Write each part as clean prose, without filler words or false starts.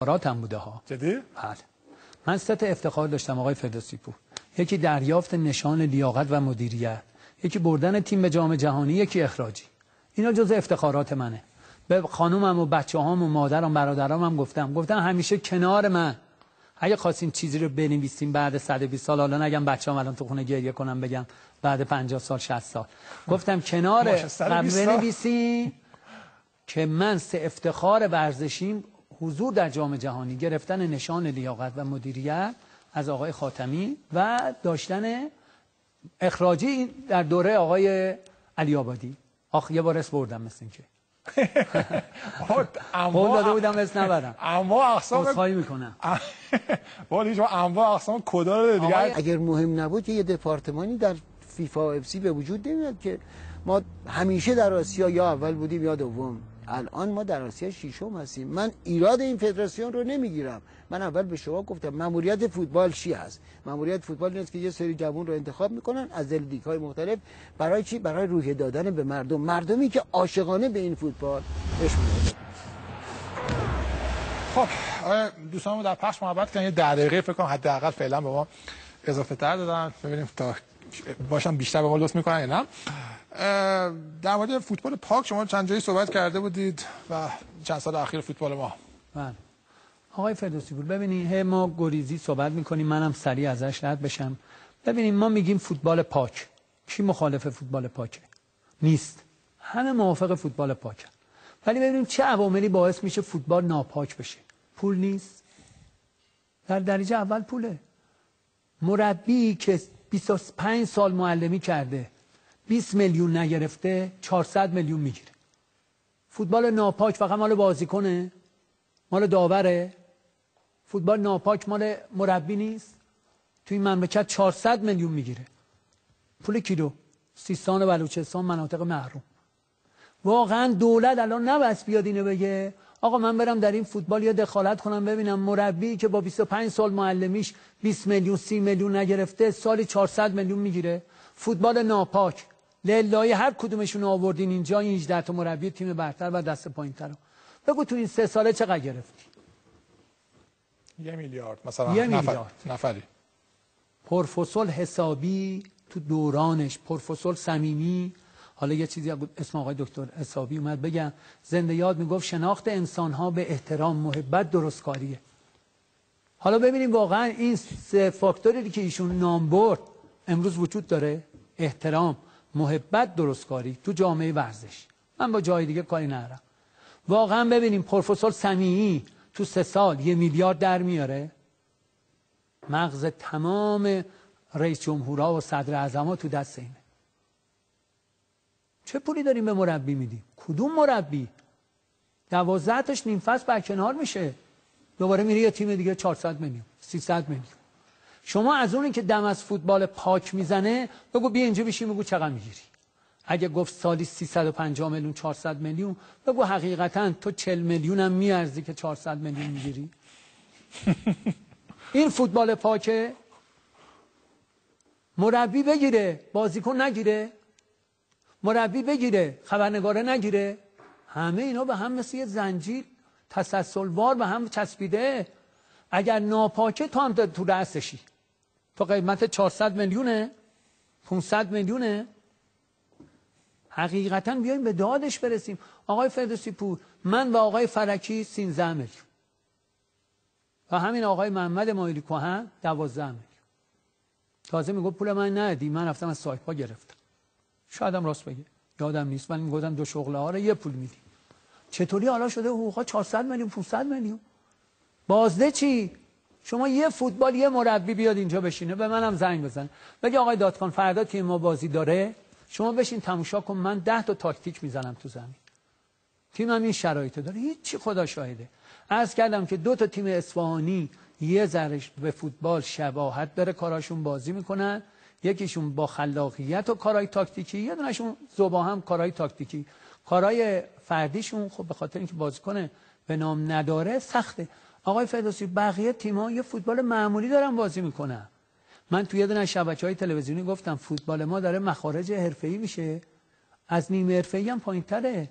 افتخاراتم بوده ها. جدی؟ بله. من 3 تا افتخار داشتم آقای فردوسی پور. یکی دریافت نشان لیاقت و مدیریت، یکی بردن تیم به جام جهانی، یکی اخراجی. اینا جزء افتخارات منه. به خانومم و بچه‌هام و مادرم برادرام هم گفتم همیشه کنار من. اگه خواستین چیزی رو بنویسیم بعد 120 سال، حالا نگم بچه‌ام الان تو خونه گریه کنم بگم بعد 50 سال 60 سال، گفتم کنار بنویسین که من 3 افتخار ورزشیم حضور در جام جهانی، گرفتن نشان لیاقت و مدیریت از آقای خاتمی و داشتن اخراجی در دوره آقای علی آبادی. یه بار اسم بردم مثل این که قول داده بودم اسم نبرم. انواع اقسام عذرخواهی میکنم. ولی شما انواع اقسام کدا رو دیگه اگر مهم نبود یه دپارتمانی در فیفا اف سی به وجود نمیاد که ما همیشه در آسیا یا اول بودیم یا دوم. الان ما در آسیا 6م هستیم. من ایراد این فدراسیون رو نمیگیرم. من اول به شما گفتم ماموریت فوتبال چی هست؟ ماموریت فوتبال اینه که یه سری جوان رو انتخاب میکنن از لیگ‌های مختلف. برای چی؟ برای روحیه دادن به مردمی که عاشقانه به این فوتبال عشق می‌ورزند. خب دوستانمون در پخش محبت کردن، یه 10 دقیقه فکر کنم حداقل فعلا به ما اضافه تر دادن، ببینیم تا باشم بیشتر به ما لطف میکنن یا نه. در مورد فوتبال پاک شما چند جایی صحبت کرده بودید و چند سال اخیر فوتبال ما. بله آقای فردوسی پور، ببینید ما گریزی صحبت میکنیم، منم سریع ازش رد بشم. ببینید ما میگیم فوتبال پاک، کی مخالف فوتبال پاکه؟ نیست، همه موافق فوتبال پاکن. ولی ببینیم چه عواملی باعث میشه فوتبال ناپاک بشه. پول نیست، در درجه اول پوله. مربی که 25 سال معلمی کرده 20 میلیون نگرفته 400 میلیون میگیره. فوتبال ناپاک فقط مال بازیکنه؟ مال داوره؟ فوتبال ناپاک مال مربی نیست؟ تو این مملکت 400 میلیون میگیره. پول کیلو سیستان و بلوچستان، مناطق محروم. واقعا دولت الان نباید بیاد اینو بگه آقا من برم در این فوتبال یا دخالت کنم ببینم مربی که با 25 سال معلمیش 20 میلیون 30 میلیون نگرفته سالی 400 میلیون میگیره. فوتبال ناپاک لله هر کدومشون آوردین اینجا، این 18 تا مربی تیم برتر و دست پایین‌تر، بگو تو این 3 ساله چقدر گرفتی؟ 1 میلیارد مثلا. 1 میلیارد نفری. پروفسور حسابی تو دورانش، پروفسور صمیمی، حالا یه چیزی اسم آقای دکتر حسابی اومد بگم، زنده یاد میگفت شناخت انسان‌ها به احترام، محبت، درستکاریه. حالا ببینیم واقعا این 3 فاکتوری که ایشون نام برد امروز وجود داره؟ احترام، محبت، درستکاری تو جامعه ورزش. من با جای دیگه کاری ندارم. واقعا ببینیم پروفسور سمیعی تو 3 سال 1 میلیارد در میاره؟ مغز تمام رئیس جمهورها و صدر اعظما تو دست اینه. چه پولی داریم به مربی میدیم؟ کدوم مربی؟ 12 تاش نیم فصل برکنار میشه، دوباره میره یه تیم دیگه 400 میلیون 300 میلیون. شما از اونی که دم از فوتبال پاک میزنه بگو بیا اینجا بشین بگو چقدر میگیری. اگه گفت سالی 350 میلیون 400 میلیون، بگو حقیقتا تو 40 میلیون هم میارزی که 400 میلیون میگیری. این فوتبال پاکه؟ مربی بگیره بازیکن نگیره، مربی بگیره خبرنگاره نگیره، همه اینا به هم مثل یه زنجیر تسلسلوار به هم چسبیده. اگر ناپاکه تو هم تو رأسشی، تو قیمت 400 میلیونه 500 میلیونه. حقیقتا بیایم به دادش برسیم. آقای فردوسی پور، من و آقای فرکی 13 میلیون و همین آقای محمد مایلی کهن 12 میلیون. تازه میگه پول من ندی، من رفتم از سایپا گرفتم. شاید هم راست بگه، یادم نیست. من میگفتم 2 شغله ها رو یه پول میدیم. چطوری حالا شده حقوقا 400 میلیون 500 میلیون؟ بازده چی؟ شما یه فوتبال یه مربی بیاد اینجا بشینه به منم زنگ بزنه بگه آقای دادخان فردا تیم ما بازی داره، شما بشین تماشا کن، من 10 تا تاکتیک میزنم تو زمین. تیمم این شرایط داره، هیچی خدا شاهده. عرض کردم که 2 تا تیم اصفهانی یه ذره به فوتبال شباهت داره، کاراشون بازی میکنن، یکیشون با خلاقیت و کارهای تاکتیکی، یه دونهشون زوبا هم کارهای تاکتیکی. کارهای فردیشون خب به خاطر اینکه بازیکن به نام نداره سخته. آقای فردوسی بقیه تیم‌ها یه فوتبال معمولی دارن بازی میکنن. من توی یه دونه شبکه‌های تلویزیونی گفتم فوتبال ما داره مخارج حرفه‌ای میشه، از نیمه حرفه‌ای هم پایین‌تره.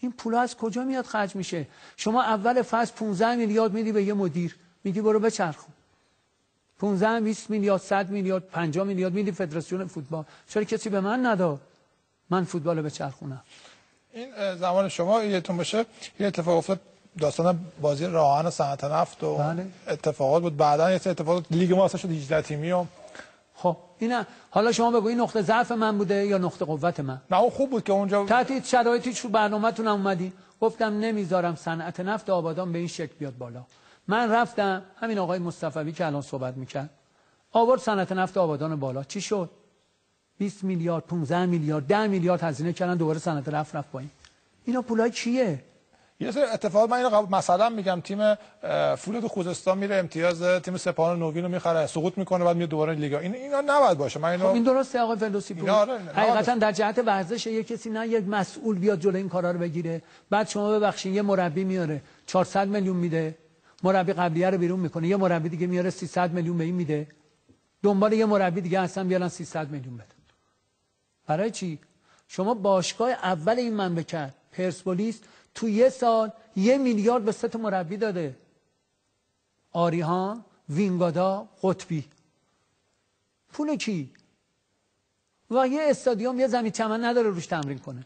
این پولا از کجا میاد خرج میشه؟ شما اول فصل 15 میلیارد میدی به یه مدیر، میگی برو بچرخون. 15 20 میلیارد 100 میلیارد 50 میلیارد میدی فدراسیون فوتبال. چرا کسی به من نداد من فوتبال بچرخونم؟ این زمان شما یادتون باشه یه اتفاق افتاد، داستان بازی راهن و صنعت نفت و بله. اتفاقات بود. بعداً یه اتفاقات لیگ ما اصلا شد 18 تیمی و خب اینا حالا شما بگو این نقطه ضعف من بوده یا نقطه قوت من؟ نه اون خوب بود که اونجا تحت شرایطی تو برنامه‌تون اومدی گفتم نمیذارم صنعت نفت آبادان به این شکل بیاد بالا. من رفتم همین آقای مصطفی که الان صحبت میکرد آورد صنعت نفت آبادان بالا. چی شد؟ 20 میلیارد 15 میلیارد 10 میلیارد هزینه کردن دوباره صنعت نفت رفت پایین. اینا پولای کیه؟ یه سری اتفاقات من اینو مثلا میگم تیم فولاد خوزستان میره امتیاز، تیم سپاهان نوین رو میخره سقوط میکنه بعد میاد دوباره لیگ. اینا نباید باشه. من اینو خب این درسته آقای فردوسی پور. حقیقتا در جهت ورزش یک کسی نه یک مسئول بیاد جلوی این کارا رو بگیره. بعد شما ببخشید یه مربی میاره 400 میلیون میده، مربی قبلیه رو بیرون میکنه، یه مربی دیگه میاره 300 میلیون به این میده، دنبال یه مربی دیگه اصلا بیارن 300 میلیون بده. برای چی؟ شما باشگاه اول این مملکت پرسپولیس تو یه سال 1 میلیارد به 3 مربی داده. آریهان، وینگادا، قطبی. پول کی؟ و یه استادیوم یه زمین چمن نداره روش تمرین کنه.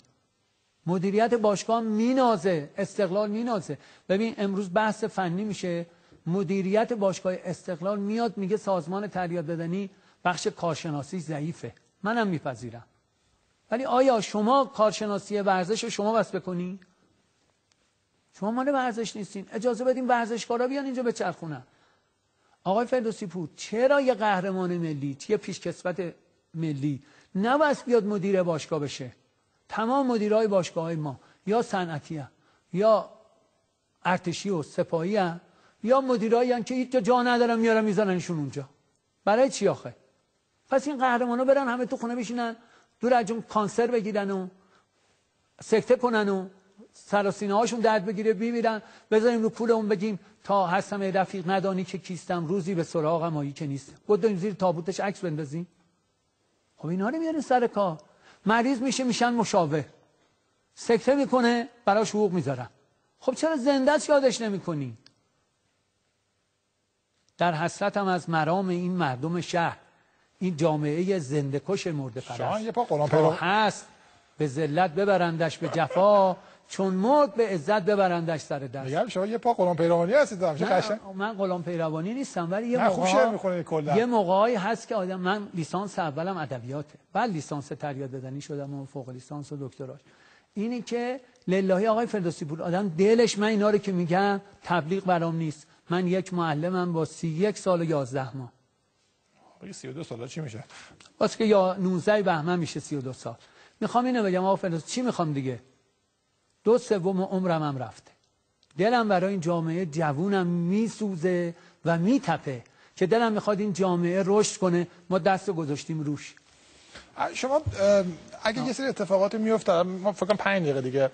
مدیریت باشگاه مینازه، استقلال مینازه. ببین امروز بحث فنی میشه، مدیریت باشگاه استقلال میاد میگه سازمان تربیت بدنی بخش کارشناسی ضعیفه. منم میپذیرم. ولی آیا شما کارشناسی ورزش رو شما واسه بکنی؟ شما مال ورزش نیستین. اجازه بدین ورزشکارا بیان اینجا بچرخونن. آقای فردوسی پور چرا یه قهرمان ملی، یه پیشکسوت ملی نباید بیاد مدیر باشگاه بشه؟ تمام مدیرای باشگاه‌های ما یا صنعتی ام یا ارتشی و سپاهی ام یا مدیرایی ام که هیچ جا ندارن میارن میذارنشون اونجا. برای چی آخه؟ پس این قهرمانا برن همه تو خونه بشینن دور از جون کانسر بگیرن و سکته کنن و سر و سینه هاشون درد بگیره بمیرن، بذاریم رو پولمون بگیم تا هستم رفیق ندانی که کیستم روزی به سراغم آیی که نیست. بدیم زیر تابوتش عکس بندازیم. خب اینا رو میارین سر کار. مریض میشه میشن مشاور، سکته میکنه براش حقوق میذارن. خب چرا زنده‌اش یادش نمیکنی؟ در حسرتم از مرام این مردم شهر، این جامعه زنده کش مرده پرست تا هست به ذلت ببرندش به جفا، چون مرد به عزت ببرندش سر دست. میگم شما یه پا غلام پیروانی هستید. من غلام پیروانی نیستم، ولی یه موقعی هست که آدم، من لیسانس اولم ادبیاته، بعد لیسانس تربیت بدنی شدم و فوق لیسانس و دکتراش. اینی که للهی آقای فردوسی پور آدم دلش، من اینا رو که میگم تبلیغ برام نیست. من یک معلمم با 31 سال و 11 ماه. 32 سال چی میشه؟ واسه که یا 19 بهمن میشه 32 سال. میخوام اینو بگم آقا فردوسی چی میخوام دیگه؟ 2/3 عمرم هم رفته. دلم برای این جامعه جوونم میسوزه و میتپه که دلم میخواد این جامعه رشد کنه. ما دست گذاشتیم روش. شما اگه یه سری اتفاقات میفته، ما فکر کنم 5 دقیقه دیگه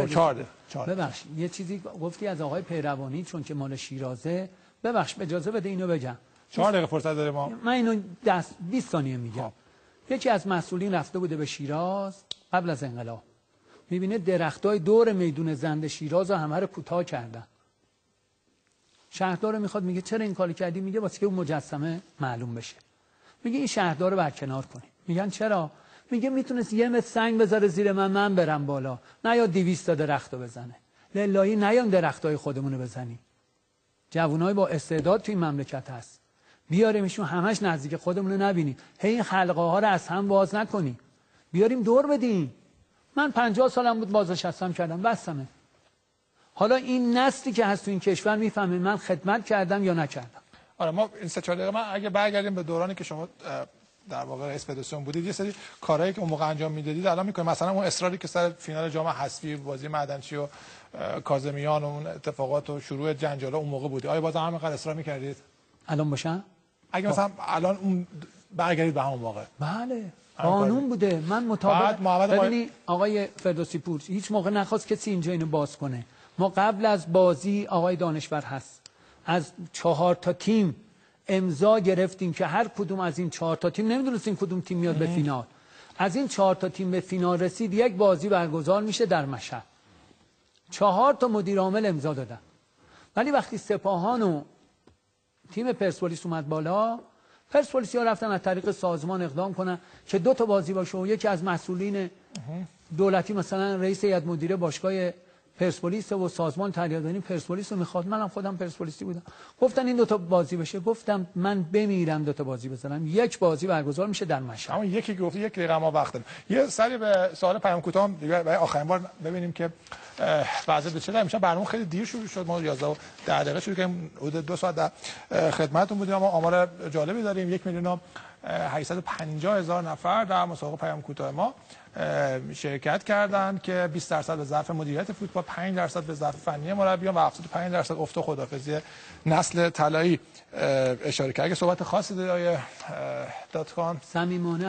4 ببخشید یه چیزی گفتی از آقای پیروانی چون که مال شیرازه. ببخشید اجازه بده اینو بگم. 4 دقیقه فرصت داریم ما. من اینو 20 ثانیه میگم. یکی از مسئولین رفته بوده به شیراز قبل از انقلاب، میبینه درختای دور میدون زند شیراز رو همه رو کوتاه کردن. شهردار میخواد، میگه چرا این کارو کردی؟ میگه واسه که اون مجسمه معلوم بشه. میگه این شهردار رو برکنار کنی. میگن چرا؟ میگه میتونست 1 متر سنگ بذاره زیر من برم بالا، نه یا 200 تا درخت رو بزنه. للهی نیام درختای خودمون رو بزنیم. جوانای با استعداد تو این مملکت هست، بیاریمشون همش نزدیک خودمون رو نبینیم. هی این حلقه ها رو از هم باز نکنیم، بیاریم دور بدیم. من 50 سالم بود بازنشستم کردم، بسمه. حالا این نسلی که هست تو این کشور میفهمه من خدمت کردم یا نکردم. آره ما این 3-4 دقیقه من اگه برگردیم به دورانی که شما در واقع رئیس فدراسیون بودید، یه سری کارهایی که اون موقع انجام میدادید الان میکنید. مثلا اون اصراری که سر فینال جام حذفی بازی معدنچی و کاظمیان و اون اتفاقات و شروع جنجالا اون موقع بودی، آیا باز همینقدر اصرار میکردید الان باشم؟ اگه مثلا الان اون برگردید به همون موقع؟ بله قانون بوده. من مطابق ببینید آقای فردوسی پور هیچ موقع نخواست کسی اینجا اینو باز کنه. ما قبل از بازی آقای دانشور هست از 4 تا تیم امضا گرفتیم که هر کدوم از این 4 تا تیم، نمیدونستیم کدوم تیم میاد به فینال، از این 4 تا تیم به فینال رسید یک بازی برگزار میشه در مشهد. 4 تا مدیر عامل امضا دادن. ولی وقتی سپاهان و تیم پرسپولیس اومد بالا، پرسپولیسیا رفتن از طریق سازمان اقدام کنن که 2 تا بازی باشه و یکی از مسئولین دولتی مثلا رئیس هیئت مدیره باشگاه پرسپولیس و سازمان تهیه‌دانی پرسپولیس رو میخواد. منم خودم پرسپولیسی بودم. گفتن این 2 تا بازی بشه. گفتم من بمیرم 2 تا بازی بزنم. یک بازی برگزار میشه در مشهد. اما یکی گفت 1 دقیقه ما وقت داریم. یه سری به سوال پیام کوتاه دیگه برای آخرین بار ببینیم که وضعیت به چه در میشه. برنامه خیلی دیر شروع شد. ما 11 و 10 دقیقه شروع کردیم. حدود 2 ساعت در خدمتتون بودیم. اما آمار جالبی داریم. 1,850,000 نفر در مسابقه پیام کوتاه ما شرکت کردند که 20% به ظرف مدیریت فوتبال، 5% به ظرف فنی مربیان و 75% افت و خداحافظی نسل طلایی اشاره کرد. اگه صحبت خاصی داره آقای دادخان؟ صمیمانه